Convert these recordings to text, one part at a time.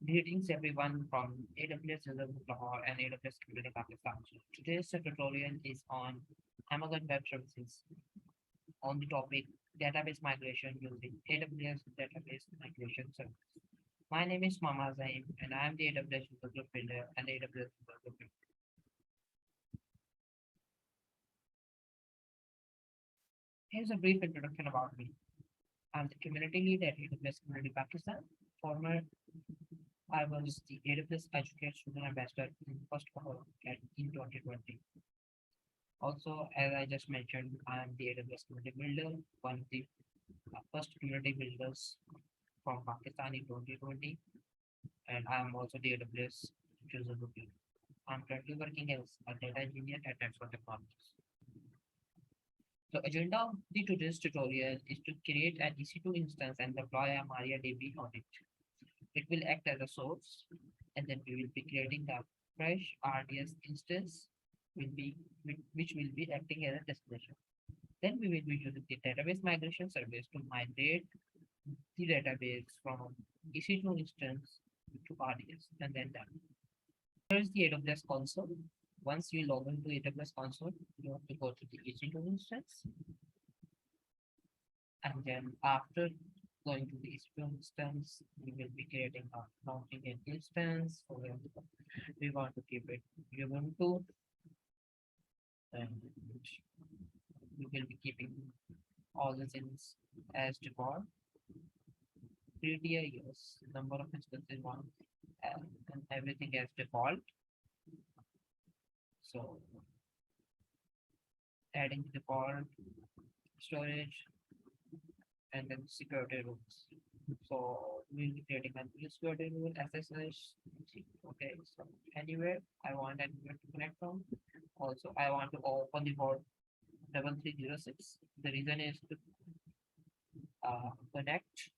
Greetings everyone from AWS Lahore and AWS Community Pakistan. Today's tutorial is on Amazon Web Services on the topic database migration using AWS Database Migration Service. My name is Mama Zaim and I am the AWS User Group Builder and AWS User Group Builder. Here's a brief introduction about me. I'm the community lead at AWS Community Pakistan. Former I was the AWS Educate Student Ambassador in first cohort in 2020. Also, as I just mentioned, I am the AWS Community Builder, one of the first community builders from Pakistan in 2020, and I am also the AWS user group leader. I'm currently working as a data engineer at Ec2 Technologies. The agenda of the today's tutorial is to create an EC2 instance and deploy a mariadb on it. It will act as a source, and then we will be creating a fresh RDS instance which will be acting as a destination. Then we will be using the database migration service to migrate the database from EC2 instance to RDS, and then done. Here is the AWS Console. Once you log into AWS Console, you have to go to the EC2 instance, and then after going to the EC2 instance, we will be creating a launching an instance. For example, we want to keep it ubuntu, and we will be keeping all the things as default. PDI, yes, number of instances one, and everything as default. So adding default storage and then security rules. So we'll be creating a new security rule SSH. Okay, so anywhere I want anywhere to connect from. Also, I want to open the port 3306. The reason is to connect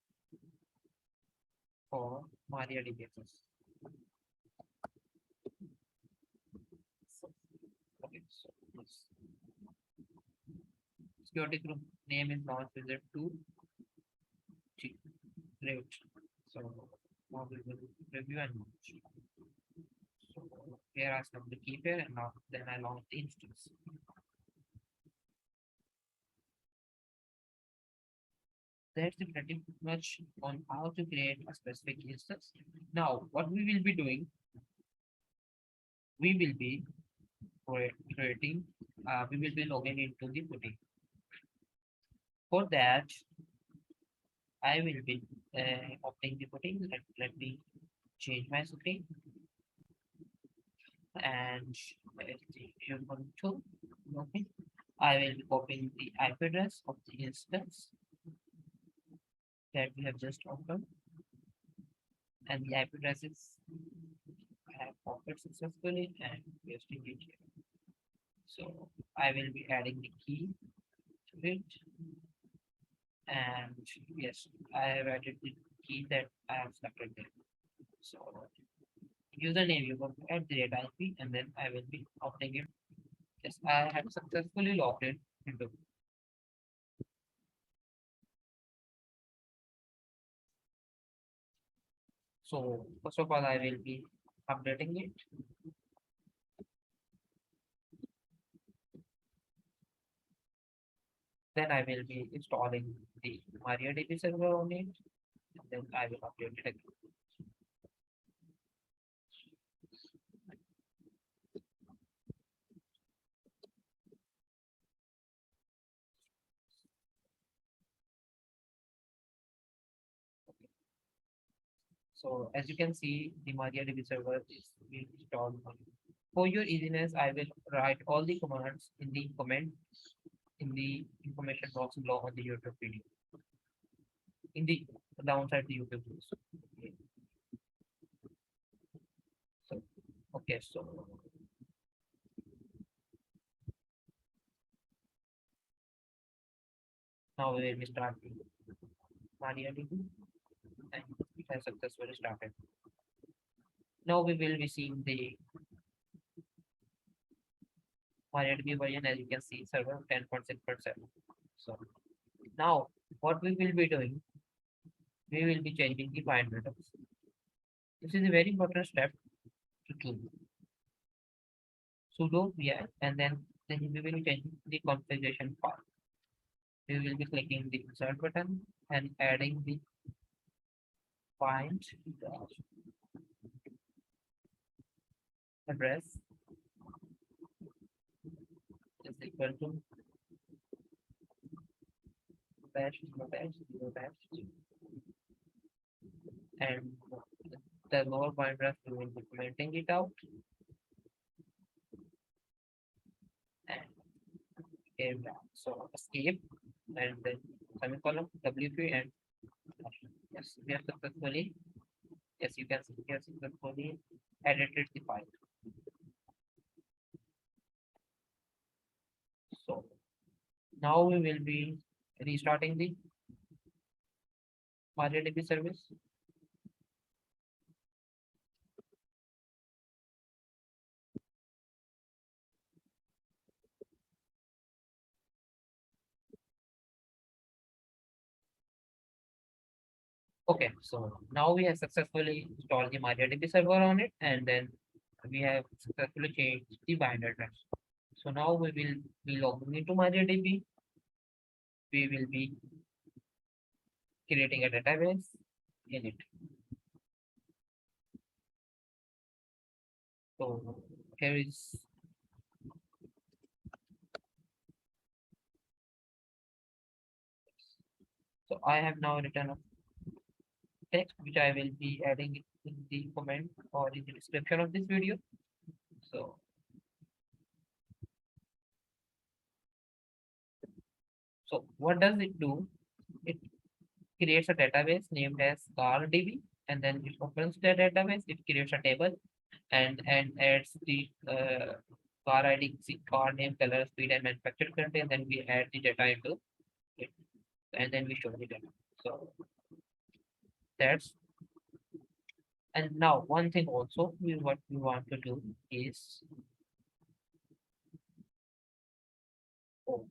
for mariadb access. Okay, so this security group name is launch wizard 2. Great. So now we will review and launch. So here I set the key pair and now then I launch the instance. That's pretty much on how to create a specific instance. Now, what we will be doing, we will be creating, we will be logging into the footing. For that, I will be opting the footing. Let me change my screen and ubuntu. Okay, I will be copying the IP address of the instance that we have just opened, and the IP address is I have copied successfully and pasting it here. So I will be adding the key to it, and yes, I have added the key that I have selected there. So username you go to add the IP, and then I will be opting it. Yes, I have successfully logged in into. So first of all, I will be updating it. Then I will be installing the mariadb server on it. And then I will update it again. So as you can see, the mariadb server is being installed. For your easiness, I will write all the commands in the comment in the information box below on the YouTube video. In the downside the YouTube videos. So okay, so now we will be starting mariadb, and it has successfully started. Now we will be seeing the mariadb version. As you can see, server 10.6.7. So now what we will be doing, we will be changing the bind methods. This is a very important step to do. Sudo vi, and then we will change the configuration part. We will be clicking the insert button and adding the find address is equal to bash zero bash, and the lower pointer we will be commenting it out, and here we are. So escape and then semicolon wp and yes, we have successfully, yes, you can see we have successfully edited the file. So now we will be restarting the mariadb service. Okay, so now we have successfully installed the mariadb server on it, and then we have successfully changed the bind address. So now we will be logging into mariadb. We will be creating a database in it. So here is so I have now written a text which I will be adding it in the comment or in the description of this video. So what does it do? It creates a database named as cardb, and then it opens the database. It creates a table and adds the car ID, car name, color, speed, and manufacturer country, and then we add the data into it, and then we show the data. So that's, and now one thing also what we want to do is, oh,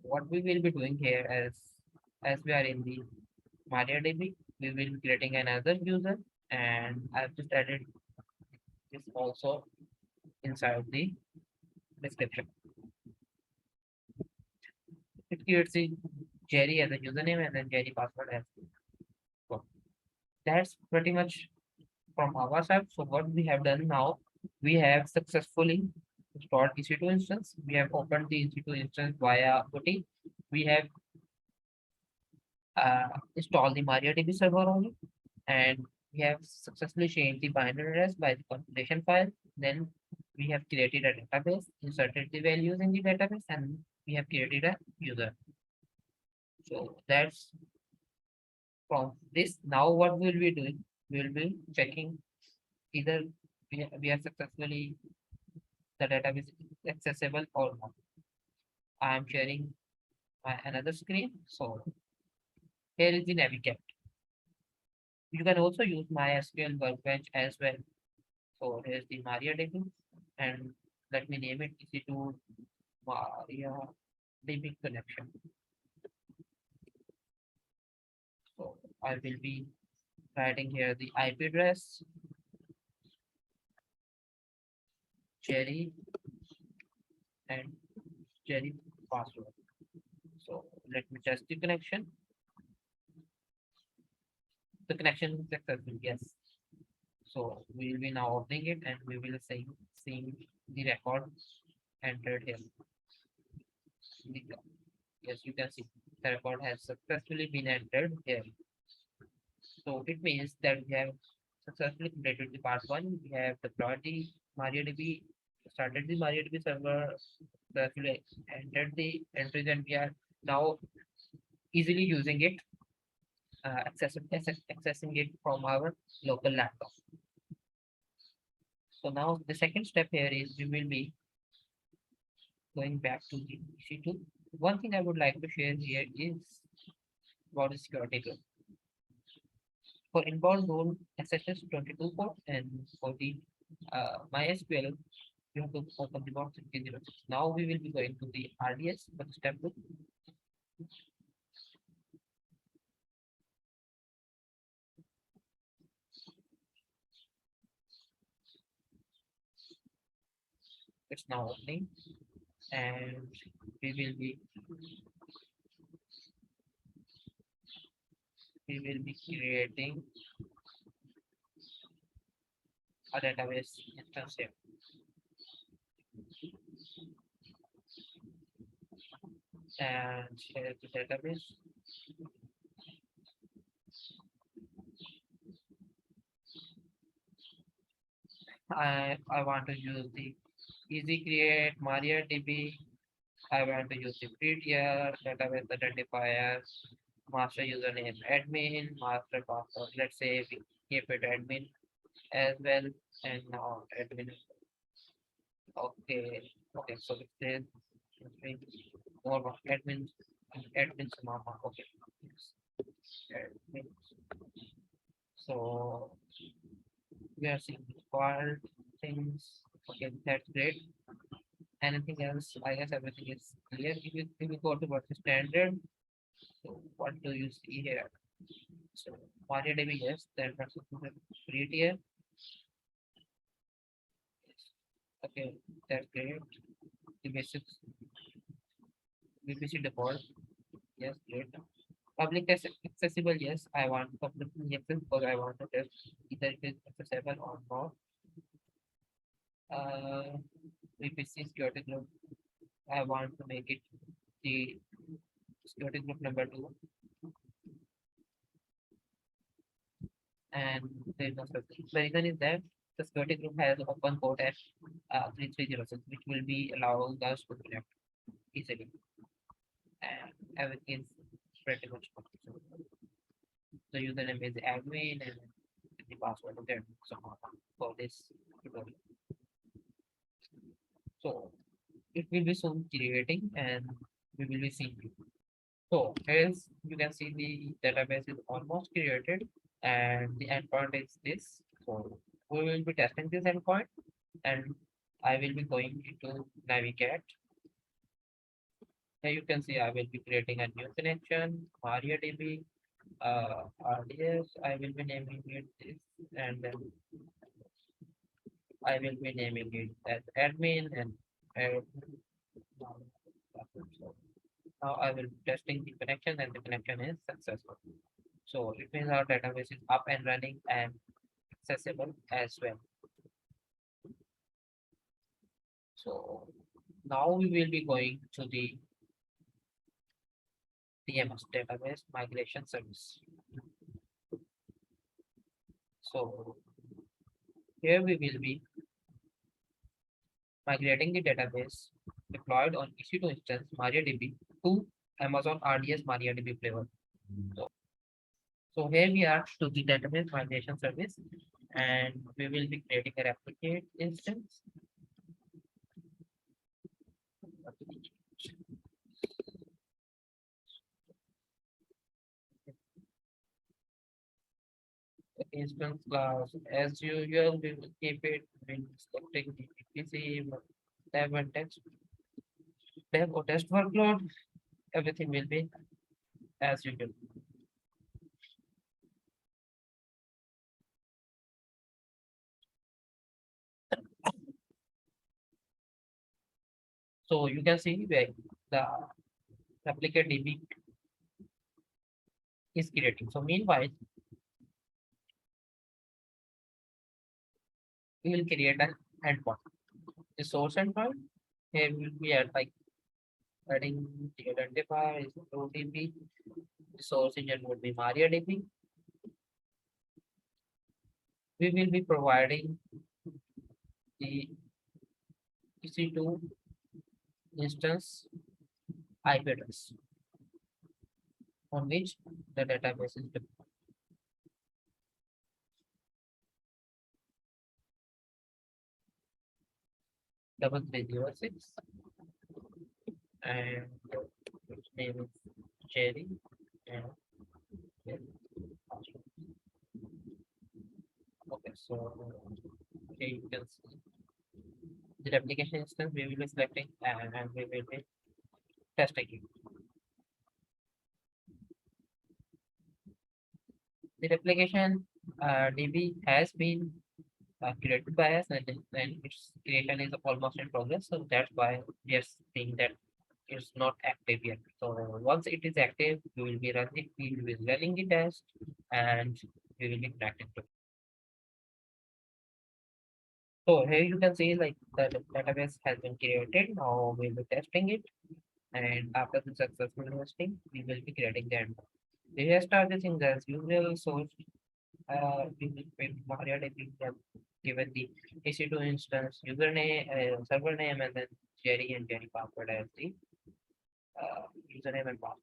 what we will be doing here as we are in the MariaDB, we will be creating another user, and I've just added this also inside the description. It creates the Jerry as a username and then Jerry password as well. That's pretty much from our side. So what we have done now, we have successfully installed EC2 instance. We have opened the EC2 instance via OT. We have installed the MariaDB server on it, and we have successfully changed the binary address by the configuration file. Then we have created a database, inserted the values in the database, and we have created a user. So that's from this. Now what we'll be doing, we'll be checking either we are successfully, the database is accessible or not. I am sharing my another screen. So here is the Navigator. You can also use MySQL workbench as well. So here's the MariaDB, and let me name it EC2 MariaDB connection. So I will be writing here the IP address, Jerry, and Jerry password. So let me test the connection. The connection is successful, yes. So we will be now opening it, and we will seeing the record entered here. Yes, you can see the record has successfully been entered here. So it means that we have successfully completed the part one. We have deployed the MariaDB, started the MariaDB server, successfully entered the entries, and we are now easily using it, accessing it from our local laptop. So now the second step here is we will be going back to the EC2. One thing I would like to share here is about the security tool. For inbound role SSH 22 port, and for the MySQL, you have to open the port 1606. Now we will be going to the RDS for the step 2. It's now opening, and we will be creating a database instance here. And here is the database. I want to use the easy create mariadb. I want to use the prettier database identifier, master username admin, master password. Let's say we keep it admin as well, and now admin. Okay, okay. So it says admin, more about admin mama. Okay, admin. So we are seeing required things. Okay, that's great. Anything else? I guess everything is clear. If you go to what is standard, so what do you see here? So MariaDB, yes, that was free tier. Okay, that's great. The basics VPC default, yes, great. Public accessible, yes. I want public access because I want to test either it is accessible or not. VPC security group. I want to make it the security group number 2, and there is no such thing. The reason is that the security group has open port at 3306, which will be allowing us to connect easily, and everything is pretty much fine. The username is admin and the password is there somehow for this tutorial. So it will be soon creating, and we will be seeing it. So as you can see, the database is almost created, and the endpoint is this. So we will be testing this endpoint, and I will be going into Navigate. Here you can see I will be creating a new connection, MariaDB, RDS. I will be naming it this, and then I will be naming it as admin and so now I will be testing the connection, and the connection is successful. So it means our database is up and running and accessible as well. So now we will be going to the DMS Database Migration Service. So here we will be migrating the database deployed on EC2 instance MariaDB to Amazon RDS MariaDB flavor. So here we are to the database migration service, and we will be creating a replicate instance. The instance class, as usual, we will keep it when selecting the VPC, dev and text, dev or test workload. Everything will be as usual. So you can see where the replicate DB is creating. So meanwhile, we will create an endpoint. The source endpoint here will be at like adding the identifier is ODB. The source engine would be MariaDB. We will be providing the EC2 instance IP address on which the database is deployed. Double 306, and its name is Jerry, and okay, so here you can see the replication instance we will be selecting, and we will be testing it. The replication DB has been created by us, and its creation is almost in progress. So that's why we are saying that it's not active yet. So once it is active, we will be running the test, and we will be connected to. So here you can see like the database has been created. Now we will be testing it, and after the successful testing, we will be creating the endpoint. We will start the things as usual. So we will print MariaDB, we have given the EC2 instance username, server name, and then Jerry and Jerry password as the username and password.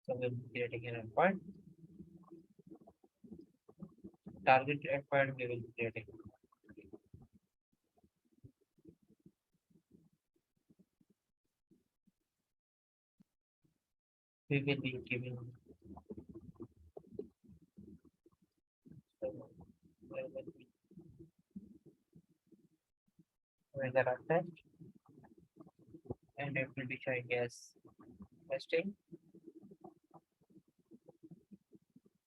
So we'll be creating an endpoint. Target endpoint we will be creating. We will be giving so we will be doing the run test, and it will be showing as testing.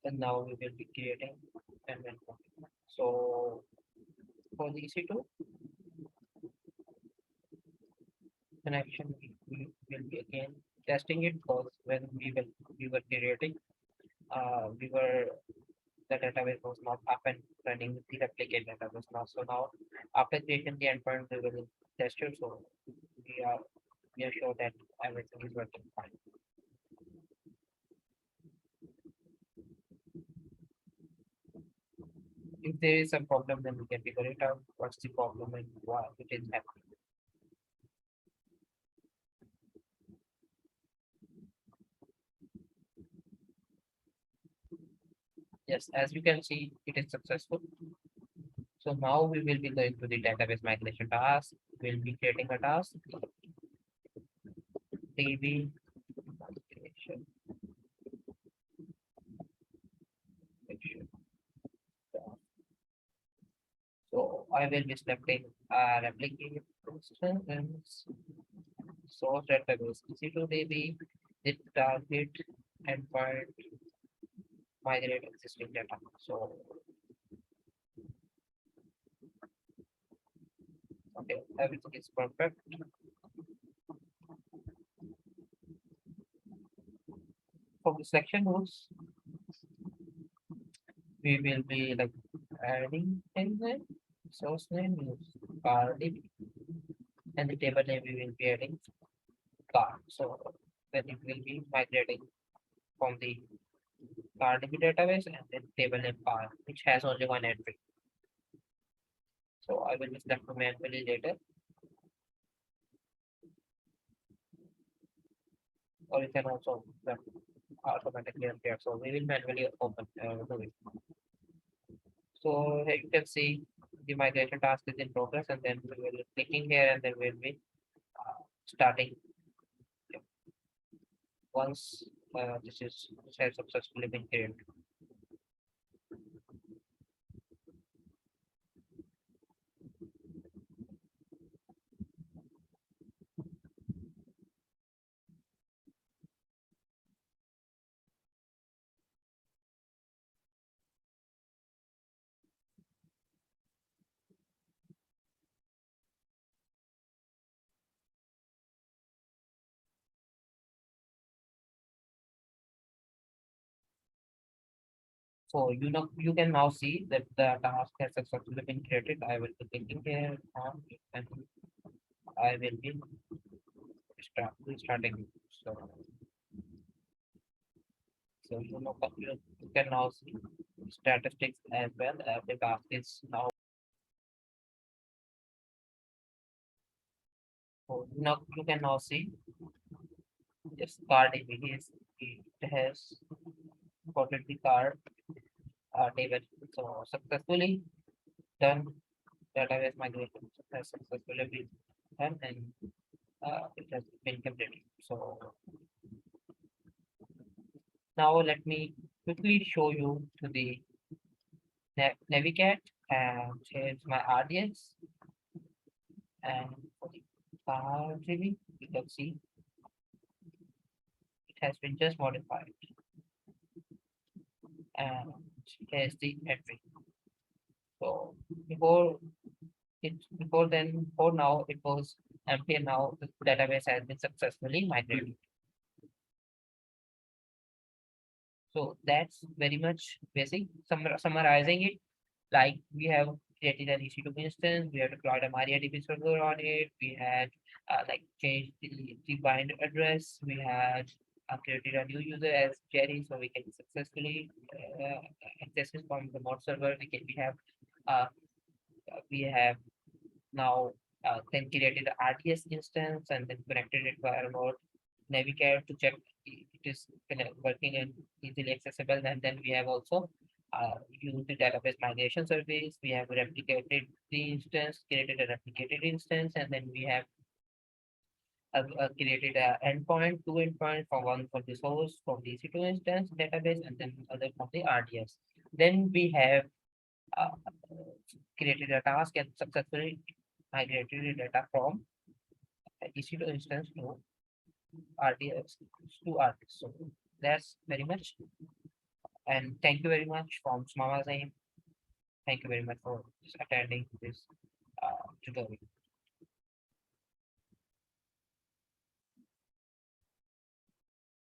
And now we will be creating an endpoint. So for the EC2 connection, we will be again testing it because when we were creating, we were the database was not up and running with the replicate database now. So now after creating the endpoint, we will test it. So we are we are sure that everything is working fine. If there is a problem, then we can figure it out. What's the problem and why it is happening. Yes, as you can see, it is successful. So now we will be going to the database migration task. We'll be creating a task, DB migration. So I will be selecting a replicate instance, source database EC2 DB, the target endpoint, migrate existing data. So okay, everything is perfect. For the selection rules, we will be like adding anything. Source name is cardb, and the table name we will be adding card. So then it will be migrating from the cardb database and then table name card, which has only one entry. So I will just select manually later, or you can also automatically appear. So we will manually open do it. So here you can see the migration task is in progress, and then we will be clicking here, and then we'll be starting once this has successfully been created. So you can now see that the task has successfully been created. I will be clicking here on it, and I will be starting. So you can now see statistics as well. The task is now. So now you can now see this card images. It has quoted the card table. So successfully done. Database migration has successfully been done, and it has been completed. So Now let me quickly show you to the Navigate, and here's my RDS, and for the cardb, you can see it has been just modified, and here's the entry. So before now it was empty, and now the database has been successfully migrated. So that's very much basic. Summarizing it, like we have created an EC2 instance, we have deployed a mariadb-server on it, we had like changed the bind address, we had created a new user as Jerry, so we can successfully access it from the mod server. Uh, we have now then created the RDS instance and then connected it via remote Navigator to check it is working and easily accessible. And then we have also used the database migration service. We have replicated the instance, created a replicated instance, and then we have created a endpoint, two endpoints, for one for the source from the EC2 instance database, and then other from the RDS. Then we have uh, created a task and successfully migrated the data from EC2 instance to RDS to RDS. So that's very much. And thank you very much from Smama Zain. Thank you very much for attending this tutorial.